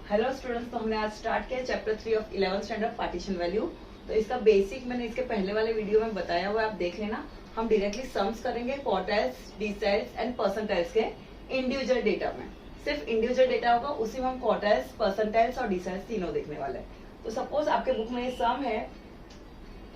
Hello students, तो हमने आज स्टार्ट किया chapter 3 of 11th standard partition value. तो इसका बेसिक मैंने इसके पहले वाले वीडियो में बताया हुआ है, आप देख लेना। हम डायरेक्टली सम्स करेंगे क्वार्टाइल्स, डिसाइल्स एंड परसेंटाइल्स के इंडिविजुअल डेटा में। सिर्फ इंडिविजुअल डेटा होगा, उसी में हम क्वार्टाइल्स, परसेंटाइल्स और डिसाइल्स तीनों देखने वाले हैं। तो सपोज आपके बुक में ये सम है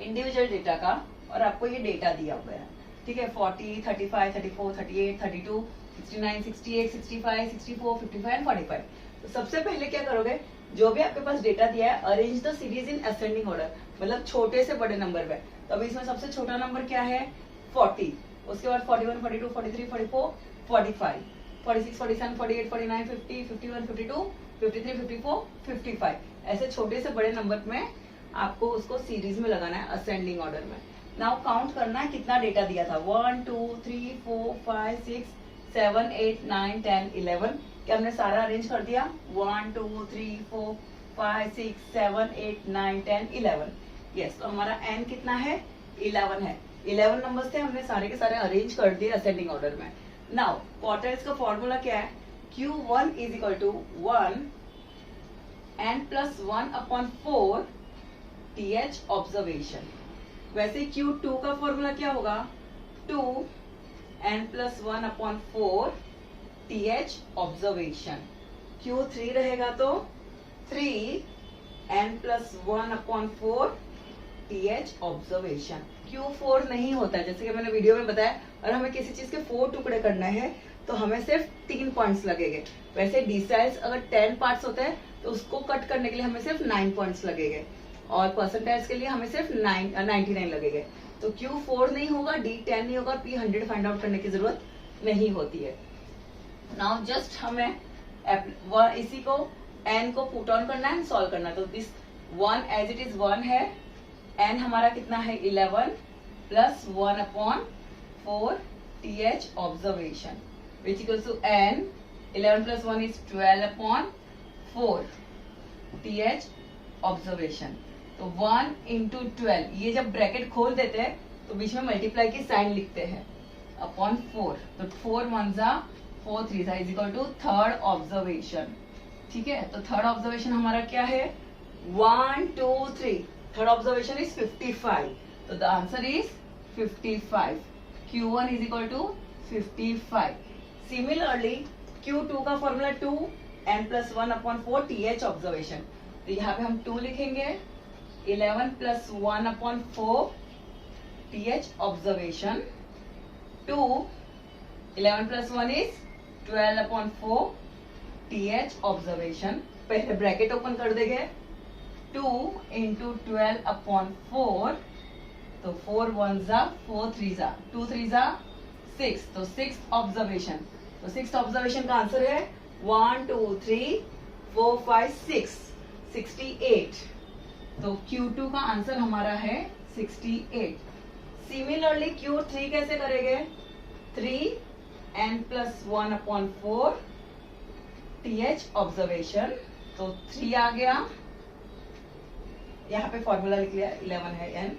इंडिविजुअल डेटा का और आपको ये डेटा दिया हुआ है, ठीक है। 40, 35, 34, 38, 32, 69, 68, 65, 64, 55 एंड 45। तो सबसे पहले क्या करोगे, जो भी आपके पास डेटा दिया है, arrange the series in ascending order, मतलब छोटे से बड़े नंबर में। तो अभी इसमें सबसे छोटा नंबर क्या है, 40। उसके बाद 41, 42, 43, 44, 45, 46, 47, 48, 49, 50, 51, 52, 53, 54, 55। ऐसे छोटे से बड़े नंबर में आपको उसको सीरीज में लगाना है, असेंडिंग ऑर्डर में। नाउ काउंट करना है कितना डेटा दिया था, 1, 2, 3, 4, 5, 6, 7, 8, 9, 10, 11। क्या हमने सारा अरेंज कर दिया, 1, 2, 3, 4, 5, 6, 7, 8, 9, 10, 11। यस, तो हमारा एन कितना है, 11 है। 11 नंबर्स थे, हमने सारे के सारे अरेंज कर दिए असेंडिंग ऑर्डर में। नाउ क्वार्टाइल्स का फॉर्मूला क्या है, Q1 is equal to 1 n plus 1 upon 4 TH observation. वैसे Q2 का फॉर्मूला क्या होगा, 2 n plus 1 upon 4 TH observation. Q3 रहेगा तो 3 n plus 1 upon 4 TH observation. Q4 नहीं होता है, जैसे कि मैंने वीडियो में बताया। और हमें किसी चीज के 4 टुकड़े करना है तो हमें सिर्फ 3 पॉइंट्स लगेंगे। वैसे डिसाइल्स अगर 10 पार्ट्स होते हैं तो उसको कट करने के लिए हमें सिर्फ 9 पॉइंट्स लगेंगे, और परसेंटाइज के लिए हमें सिर्फ 99 लगेंगे। तो Q4 नहीं होगा, D10 नहीं होगा, P100 फाइंड आउट करने की जरूरत नहीं होती है। नाउ जस्ट हमें इसी को n को पुट ऑन करना है, सॉल्व करना है। तो दिस 1 एज इट इज 1 है, n हमारा कितना है 11 plus 1 upon 4 TH observation, which equals to n 11 plus 1 is 12 upon 4 TH observation. तो 1 इंटू 12, ये जब ब्रैकेट खोल देते हैं तो बीच में मल्टीप्लाई की साइन लिखते हैं अपॉन 4। तो 4 1 जा 4 3 जा is equal to third observation, ठीक है। तो थर्ड ऑब्जर्वेशन हमारा क्या है, 1 2 3, थर्ड ऑब्जर्वेशन इज 55। तो the answer is 55। Q1 is equal to 55। Similarly Q2 का formula 2 n plus 1 upon 4 TH observation. तो यहाँ पे हम 2 लिखेंगे, 11 plus 1 upon 4 TH observation. 2 11 plus 1 is 12 upon 4 TH observation. पहले ब्रैकेट ओपन कर देंगे, 2 इंटू 12 अपॉन 4। तो 4 1 जा 4 3 जा 2 3 जा 6, तो 6 ऑब्जर्वेशन। तो 6 ऑब्जर्वेशन का आंसर है 1 2 3 4 5 6, 68। तो Q2 का आंसर हमारा है 68। सिमिलरली Q3 कैसे करेंगे, 3 n plus 1 upon 4 TH observation. तो 3 आ गया, यहाँ पे फॉर्मूला लिख लिया, 11 है n।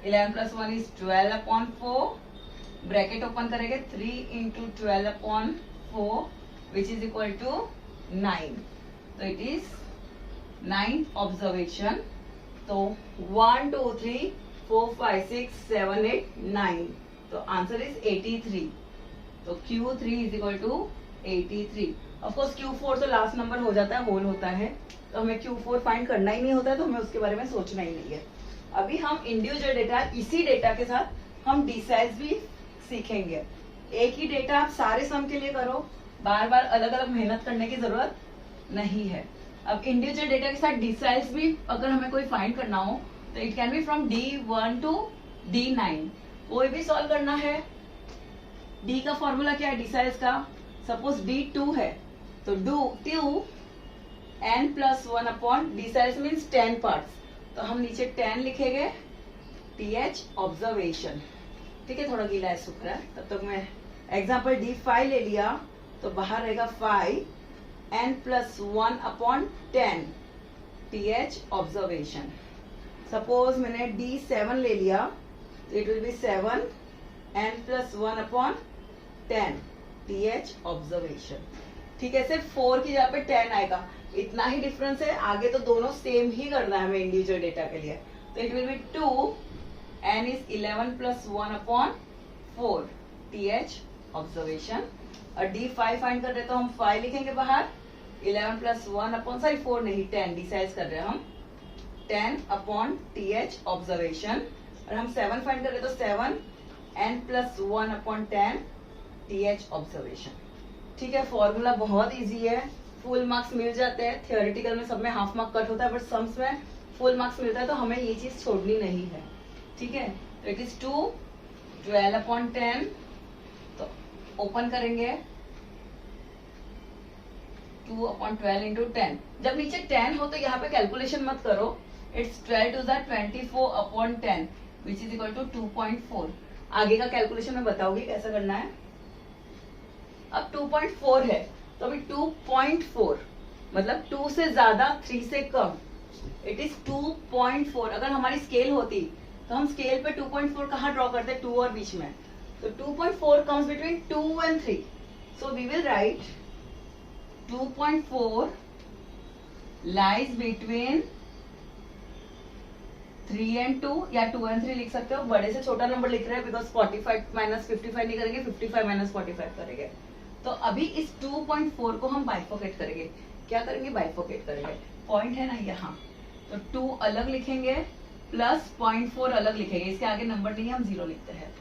11 plus 1 is 12 upon 4, bracket open करेंगे, 3 into 12 upon 4 which is equal to 9। तो इट इज 9 ऑब्जर्वेशन। तो 1 2 3 4 5 6 7 8 9। तो आंसर इज 83। तो Q3 is equal to 83। Of course Q4 तो लास्ट नंबर हो जाता है, होल होता है, तो हमें Q4 फाइंड करना ही नहीं होता है, तो हमें उसके बारे में सोचना ही नहीं है। अभी हम इंडिविजुअल डेटा, इसी डेटा के साथ हम डिसाइल्स भी सीखेंगे। एक ही डेटा आप सारे सम के लिए करो, बार बार अलग अलग मेहनत करने की जरूरत नहीं है। अब इंडिविजुअल डेटा के साथ डिसाइल्स भी अगर हमें कोई फाइंड करना हो तो it can be from D1 to D9, कोई भी सॉल्व करना है। D का फॉर्मूला क्या है डिसाइल्स का, सपोज D2 है तो 2 n plus 1 upon deciles means 10 parts, तो हम नीचे 10 लिखेंगे TH ऑब्जर्वेशन, ठीक है। थोड़ा गीला है, सूख रहा है, तब तक मैं एग्जाम्पल D5 ले लिया तो बाहर रहेगा 5 n plus 1 upon 10 TH observation. Suppose मैंने D7 ले लिया तो it will be 7 n plus 1 upon 10 TH observation, ठीक है। सिर्फ 4 की जगह पे 10 आएगा, इतना ही डिफरेंस है, आगे तो दोनों सेम ही करना है हमें इंडिविजुअल डेटा के लिए। तो it will be 2, n is 11 plus 1/4 th observation. और d5 फाइंड कर रहे तो हम 5 लिखेंगे बाहर, 11 प्लस 4 नहीं 10 डिसाइड कर रहे हैं हम, 10/th ऑब्जर्वेशन। और हम 7 फाइंड कर रहे तो 7 n प्लस 1/10 th ऑब्जर्वेशन। ठीक है, फॉर्मूला बहुत इजी है, फुल मार्क्स मिल जाते हैं। थियोरेटिकल में सब में हाफ मार्क कट होता है, बट सम्स में फुल मार्क्स मिलता है, तो हमें ये चीज छोड़नी नहीं है। ठीक है, तो इट इज 2 12/10। तो ओपन करेंगे 2/12 इंटू 10। जब नीचे 10 हो तो यहाँ पे कैलकुलेशन मत करो, it's 12 to the 24/10 which is equal to 2.4। आगे का कैलकुलेशन मैं बताऊंगी कैसा करना है। अब 2.4 है तो अभी 2.4 मतलब 2 से ज्यादा 3 से कम, इट इज 2.4। अगर हमारी स्केल होती तो हम स्केल पे 2.4 कहाँ ड्रॉ करते, 2 और बीच में, तो 2.4 comes between 2 and 3, so we will write 2.4 lies between 3 and 2, या 2 and 3 लिख सकते हो। बड़े से छोटा नंबर लिख रहे हैं बिकॉज 45 माइनस 55 नहीं करेंगे, 55 माइनस 45 करेंगे। तो अभी इस 2.4 को हम बाइफोकेट करेंगे। क्या करेंगे, बाइफोकेट करेंगे। पॉइंट है ना यहाँ, तो 2 अलग लिखेंगे प्लस 0.4 अलग लिखेंगे, इसके आगे नंबर नहीं है, हम 0 लिखते हैं।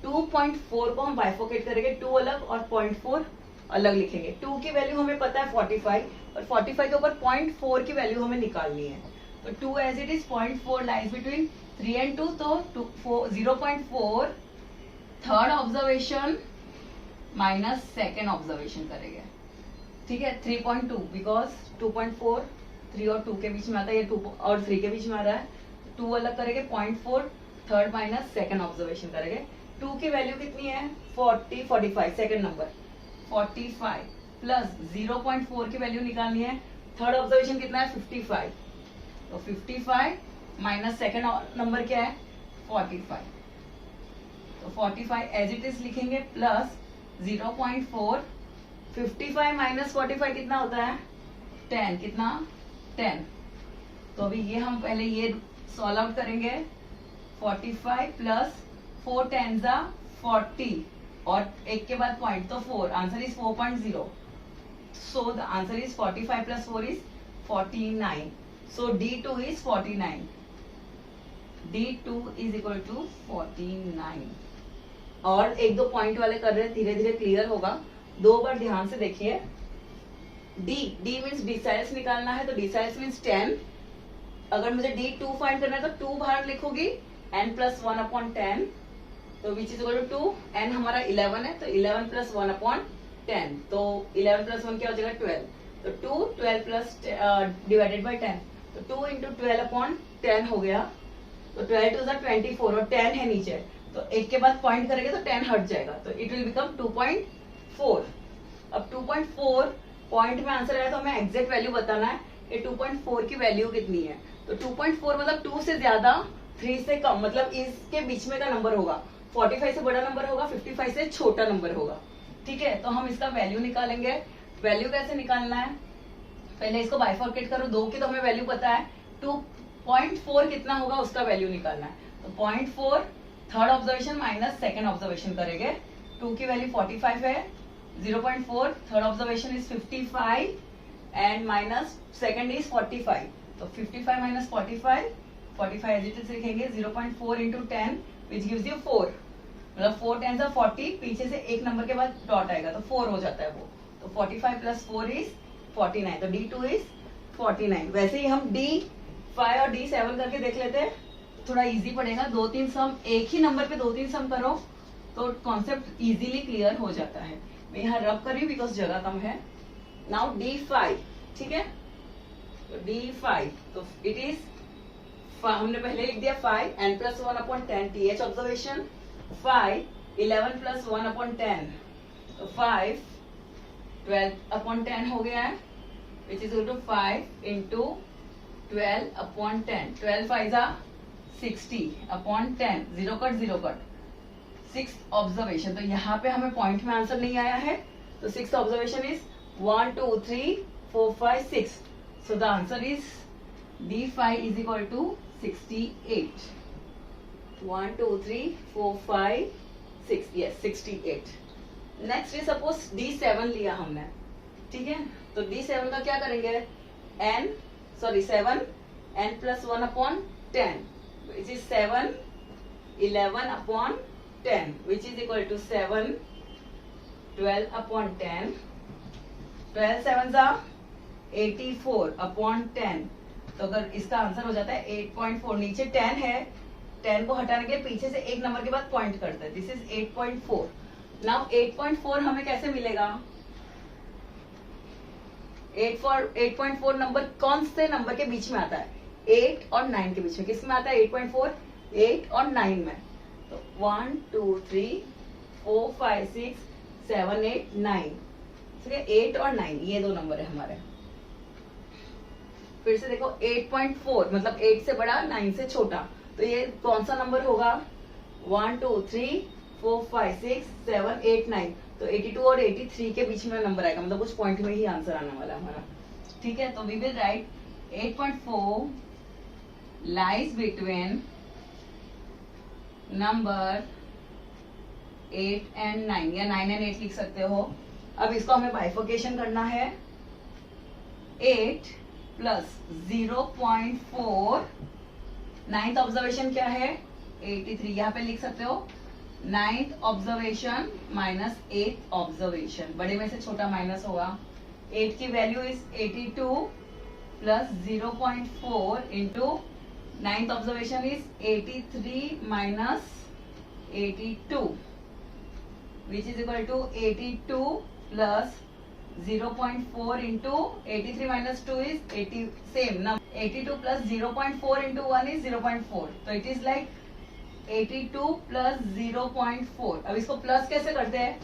2.4 को हम बाइफोकेट करेंगे, 2 अलग और 0.4 अलग लिखेंगे। 2 की वैल्यू हमें पता है 45, और 45 के ऊपर 0.4 की वैल्यू हमें निकालनी है। तो 2 as it is 0.4 lies between 3 and 2, तो 0.4 third observation minus second observation करेंगे। ठीक है, 3.2 बिकॉज 2.4 3 और 2 के बीच में आता है, ये 2 और 3 के बीच में आ रहा है, 2 अलग करेंगे, 0.4 थर्ड माइनस सेकेंड ऑब्जर्वेशन करेंगे। 2 की वैल्यू कितनी है 45 सेकेंड नंबर 45 प्लस 0.4 की वैल्यू निकालनी है, थर्ड ऑब्जर्वेशन कितना है 55, तो 55 माइनस सेकेंड नंबर क्या है 45, तो 45 एज इट इज लिखेंगे प्लस 0.4, 55 माइनस 45 कितना होता है 10, कितना 10। तो अभी ये हम पहले ये सॉल्व आउट करेंगे, 45 प्लस 4 10 जा 40 और एक के बाद पॉइंट, तो 4, answer is 4.0। So the answer is 45 plus 4 is 49, so D2 is 49, D2 is equal to 49। और एक दो पॉइंट वाले कर रहे हैं, धीरे धीरे क्लियर होगा, 2 बार ध्यान से देखिए। डी मीन्स डिसाइल्स निकालना है, तो डिसाइल्स मीन्स 10। अगर मुझे D2 फाइंड करना है तो 2 बाहर लिखूंगी, n प्लस 1/10, तो which is equal to 2, n हमारा 11 है, तो 11 प्लस 1/10, तो 11 प्लस 1 क्या हो जाएगा 12, तो 2 12 प्लस डिवाइडेड बाई 10, तो 2 इंटू 12/10 हो गया, तो 12 टू 24 और 10 है नीचे, तो एक के बाद पॉइंट करेंगे तो 10 हट जाएगा, तो इट विल बिकम 2.4। अब 2.4 पॉइंट में आंसर आया तो हमें एग्जैक्ट वैल्यू बताना है कि 2.4 की वैल्यू कितनी है। तो 2.4 मतलब 2 से ज्यादा 3 से कम, मतलब इसके बीच में का नंबर होगा, 45 से बड़ा नंबर होगा, 55 से छोटा नंबर होगा। ठीक है, तो हम इसका वैल्यू निकालेंगे। वैल्यू कैसे निकालना है, पहले इसको बाइफर्केट करो, 2 की तो हमें वैल्यू पता है, 2.4 कितना होगा उसका वैल्यू निकालना है। तो 0.4 third observation minus second observation करेंगे, 2 की वैल्यू 45 है, 0.4 third observation is 55 and minus second is 45, तो 55 माइनस 45 एज इट इज लिखेंगे, 0.4 इंटू 10 विच गिव्स यू 4, मतलब 4 10 से 40, पीछे से एक नंबर के बाद डॉट आएगा तो 4 हो जाता है वो, तो 45 प्लस 4 इज 49, तो D2 इज 49। वैसे ही हम D5 और D7 करके देख लेते हैं, थोड़ा इजी पड़ेगा, 2-3 सम एक ही नंबर पे 2-3 सम करो तो कॉन्सेप्ट इजीली क्लियर हो जाता है। मैं यहाँ रब कर रही हूँ बिकॉज जगह कम है। नाउ D5, ठीक है, तो D5, तो इट इज, हमने पहले लिख दिया 5 n plus 1/10 th observation, 5 11 plus 1/10, तो 5 12/10 हो गया है, which is equal to 5 into 12/10, 12 5 60/10, 0 cut 6 observation. तो यहाँ पे हमें पॉइंट में आंसर नहीं आया है, तो 6 observation is 1 2 3 4 5 6, So the answer is D5 is equal to 68. 1, 2, 3, 4, 5, 6. Yes, 68. Next is suppose D7 लिया हमने, ठीक है, तो D7 का क्या करेंगे, n sorry 7 n plus 1 upon 10 which is 7 11 upon 10 which is equal to 7 12 upon 10 12 7 84 upon 10. तो अगर इसका आंसर हो जाता है 8.4. नीचे 10 है, 10 को हटाने के पीछे से एक नंबर के बाद पॉइंट करते हैं. This is 8.4. नाउ 8.4 हमें कैसे मिलेगा, 8.4 नंबर कौन से नंबर के बीच में आता है, 8 और 9 के बीच में. किस में आता है 8.4, 8 और 9 में. तो 1 2 3 4 5 6 7 8 9, ठीक है, 8 और 9 ये दो नंबर है हमारे. फिर से देखो 8.4 मतलब 8 से बड़ा 9 से छोटा, तो ये कौन सा नंबर होगा, 1 2 3 4 5 6 7 8 9. तो 82 और 83 के बीच में नंबर आएगा, मतलब उस पॉइंट में ही आंसर आने वाला है हमारा. ठीक है, तो we will write 8.4 lies between number 8 and 9 या 9 एंड 8 लिख सकते हो. अब इसको हमें बाइफर्केशन करना है. 8 प्लस 0.4, नाइन्थ ऑब्जर्वेशन क्या है 83, यहाँ पे लिख सकते हो. Ninth observation minus 8th observation, बड़े में से छोटा माइनस होगा. 8 की value is 82 plus 0.4 into ninth observation is 83 minus 82 which is equal to 82 plus 0.4 into 83 minus 2 is 80, same now 82 plus 0.4 into 1 is 0.4, so it is like 82 plus 0.4. अब इसको plus कैसे करते हैं,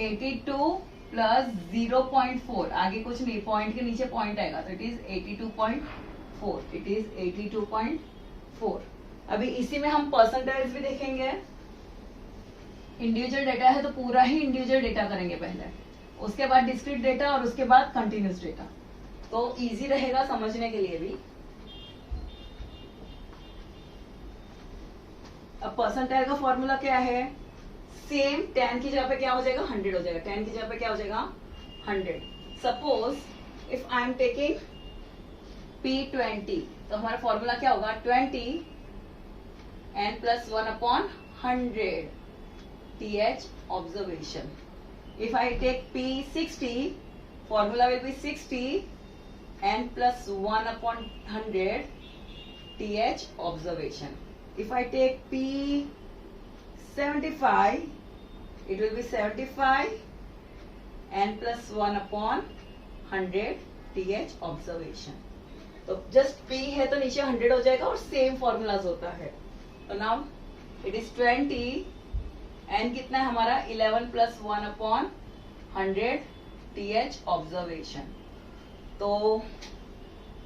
82 plus 0.4, आगे कुछ नहीं, पॉइंट के नीचे पॉइंट आएगा, तो इट इज 82.4, इट इज 82.4. अभी इसी में हम परसेंटेज भी देखेंगे. इंडिविजुअल डेटा है तो पूरा ही इंडिविजुअल डेटा करेंगे पहले, उसके बाद डिस्क्रीट डेटा और उसके बाद कंटिन्यूस डेटा, तो इजी रहेगा समझने के लिए भी. अब परसेंटाइल का फॉर्मूला क्या है, सेम 10 की जगह पे क्या हो जाएगा 100 हो जाएगा. 10 की जगह पे क्या हो जाएगा 100. Suppose if I am taking P20, तो हमारा फॉर्मूला क्या होगा 20 n plus 1 upon 100 th observation. If I take P60, formula will be 60 n plus 1 upon 100 th observation. If I take P75, it will be 75 n plus 1 upon 100 th observation. तो just P है तो नीचे 100 हो जाएगा और same formulas होता है. तो नाउ इट इज 20 n कितना है हमारा 11 प्लस 1 अपॉन 100 th ऑब्जर्वेशन. तो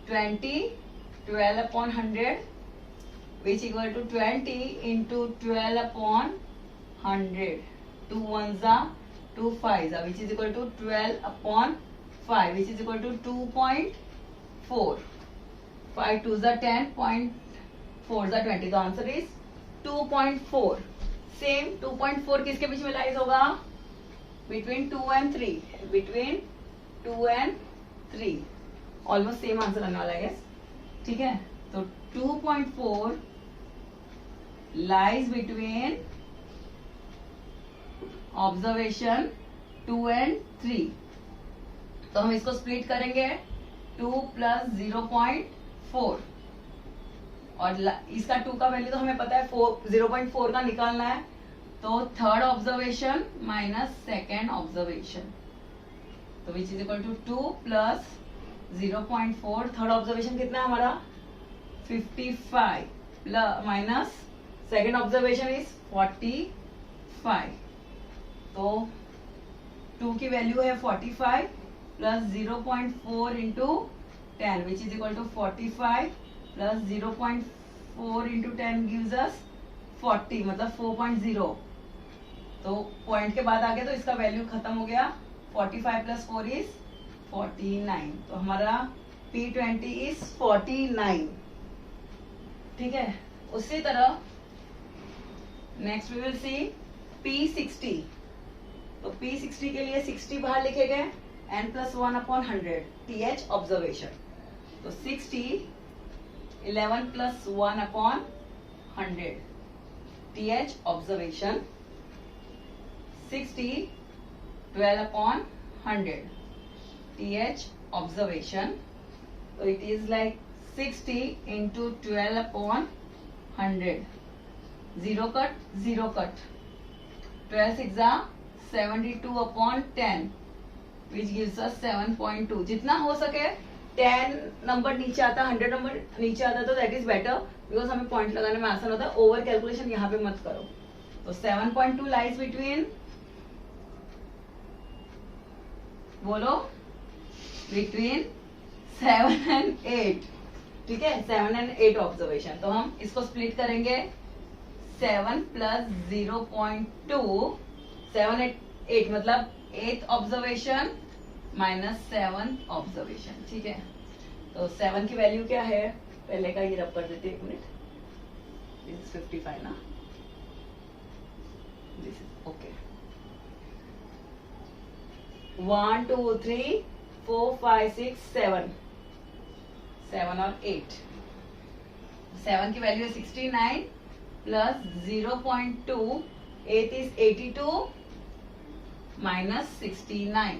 20 12 upon 100 which equal to 20 into 12 upon 100. 2 1s are 2 5s are which is equal to 12 upon 5 which is equal to 2.4. 5 2s are 10, 4s are 20. The answer is 2.4. Same 2.4 किसके बीच में lies होगा, between 2 and 3, between 2 and 3. Almost same answer आने वाला है. ठीक है, तो 2.4 lies between observation 2 and 3. तो हम इसको स्प्लिट करेंगे 2 प्लस 0.4 और इसका 2 का वैल्यू तो हमें पता है 0.4 का निकालना है. तो third observation minus second observation, तो which is equal to 2 plus 0.4. Third observation कितना है हमारा 55 plus minus second observation is 45. तो 2 की वैल्यू है 45 plus 0.4 into 10 which is equal to 45 plus 0.4 into 10 gives us 40, मतलब 4.0. तो पॉइंट के बाद आ गया तो इसका वैल्यू खत्म हो गया. 45 प्लस 4 इज 49. तो हमारा P20 is 49. ठीक है, उसी तरह next we will see P60. तो P60 के लिए 60 बाहर लिखे गए, n+1/100 TH ऑब्जर्वेशन. तो 60 11+1/100 TH observation. 60 12/100 TH observation. So it is like 60 into 12/100. 0 cut, 0 cut. 12 6 are 72/10, which gives us 7.2. जितना हो सके 10 नंबर नीचे आता, 100 नंबर नीचे आता तो दैट इज बेटर, बिकॉज हमें पॉइंट लगाने में आसान होता है. ओवर कैलकुलेशन यहाँ पे मत करो. तो 7.2 लाइज बिटवीन, बोलो, बिटवीन 7 and 8. ठीक है, 7 and 8 ऑब्जर्वेशन. तो हम इसको स्प्लिट करेंगे. 7 plus 0.2, 7 8 मतलब 8th observation minus 7th observation. ठीक है, तो 7 की वैल्यू क्या है, पहले का ये रब कर देते, एक मिनट. दिस इज 55 ना, दिस इज ओके. 1 2 3 4 5 6 7 7 और 8. 7 की वैल्यू है 69 plus 0.2. 8 is 82 minus 69,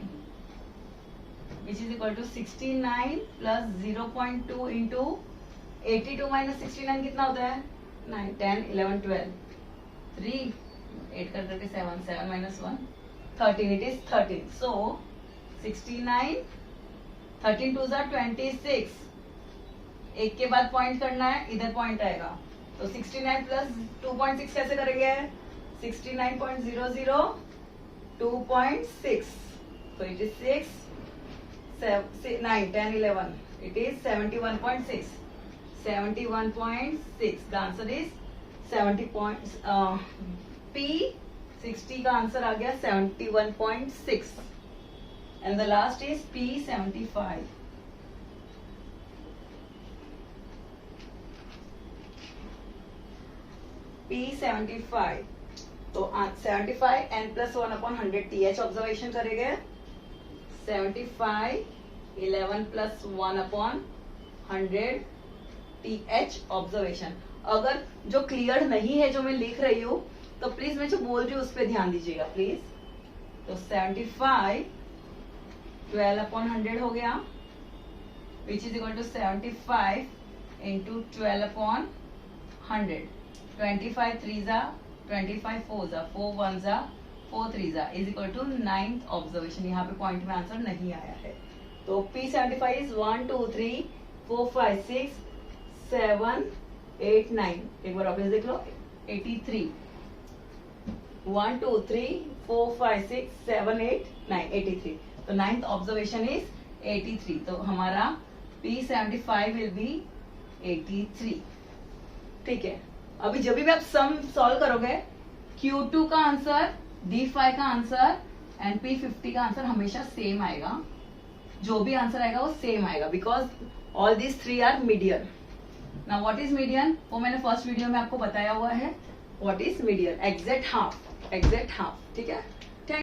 which is equal to 69 plus 0.2 into 82 minus 69 कितना होता है, 9 10 11 12 3 8 कर करके 7 7 minus 1 13. It is 13. So 69 13 2s are 26. एक के बाद पॉइंट करना है, इधर पॉइंट आएगा. तो 69 प्लस 2.6 कैसे करेंगे, 69.00 2.6. So it is 6 9 10 11. It is 71.6. 71.6. The answer is 70 points. P60 का आंसर आ गया 71.6. And the last is P75. P75. तो 75 n+1/100 TH ऑब्जर्वेशन करेंगे. 75 11+1/100 TH ऑब्जर्वेशन. अगर जो क्लियर नहीं है जो मैं लिख रही हूँ, तो प्लीज मैं जो बोल रही हूँ उस पर ध्यान दीजिएगा प्लीज. तो 75 12/100 हो गया, which is equal to 75 into 12/100. 25 3s are 25 4s are 4 1s are 4 3s are is equal to 9th observation. यहाँ पे पॉइंट में आंसर नहीं आया है. तो P75 इज 1 2 3 4 5 6 7 8 9. एक बार ऑफिस देख लो. 83. 1 2 3 4 5 6 7 8 9 83. तो 9th ऑब्जर्वेशन इज 83. तो हमारा P75 विल बी 83. ठीक है, अभी जब भी आप सम सॉल्व करोगे, Q2 का आंसर, D5 का आंसर एंड P50 का आंसर हमेशा सेम आएगा. जो भी आंसर आएगा वो सेम आएगा, because all this 3 are median. Now what is median, वो मैंने फर्स्ट वीडियो में आपको बताया हुआ है. What is median, exact half. Exact half. ठीक है.